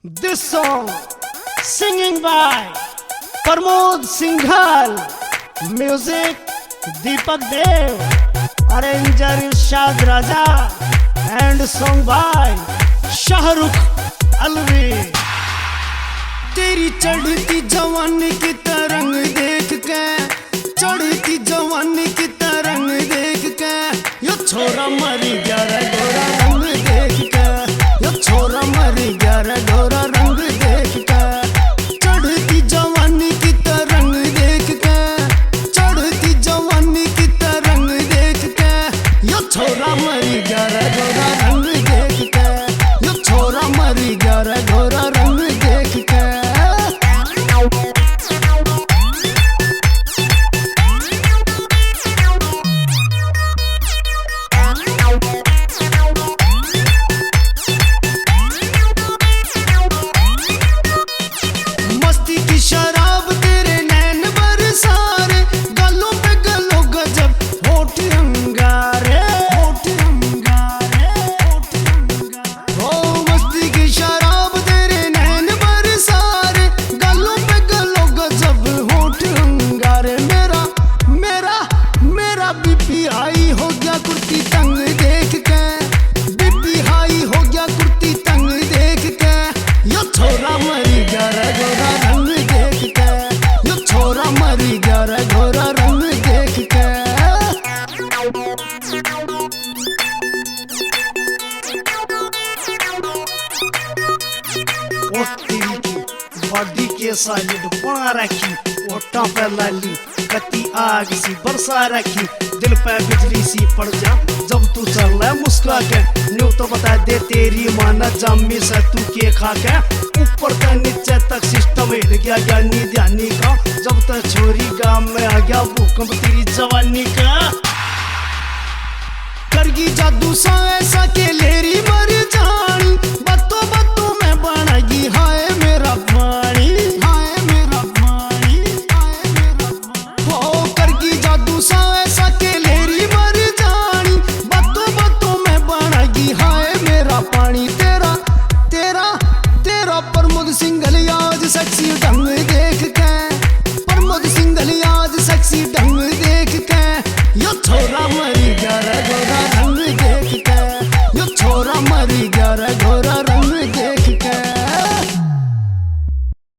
This song singing by Pramod Singhal, music Deepak Dev, arranger Irshad Raja, and song by Shahrukh Alvi. तेरी चढ़ती जवानी की तरंग देख के, चढ़ती जवानी की तरंग देख के, यो छोरा मरी गया रे गोरा रंग देख के, यो छोरा मरी गया रे गोरा रंग देख के। चढ़ती जवानी की तरंग देख के, चढ़ती जवानी की तरंग देख के, यो छोरा मरी गया रे गोरा रंग देख के, यो छोरा मरी गया रे गोरा रंग देख के। मस्ती की शराब तेरे नैन बरसारे, गलों पे गलों गजब होठ अंगारे, होठ अंगारे, होठ अंगारे। ओ मस्ती की शराब तेरे नैन बरसारे, गलों पे गलों गजब होठ अंगारे। मेरा मेरा मेरा बीपी हाई हो गया कुर्ती तंग देख के, बीपी हाई हो गया कुर्ती तंग देख के। यो छोरा मरी गया रे गोरा रंग देख के, यो छोरा मरी गया रे गोरा रंग देख के। ओ तेरी की बॉडी के साइड बना रखी, ओठा पे लाली कती आग सी बरसा रखी, दिल पे बिजली सी पड़ जा जब तू चल रहा मुस्कुरा के। न्यू तो बता दे तेरी माना जम्मी से तू के खा के, ऊपर से नीचे तक सिस्टम हिल गया ज्ञानी ध्यानी का, जब तक छोरी गांव में आ गया भूकंप तेरी जवानी का। करगी जादू सा ऐसा के लेरी मरी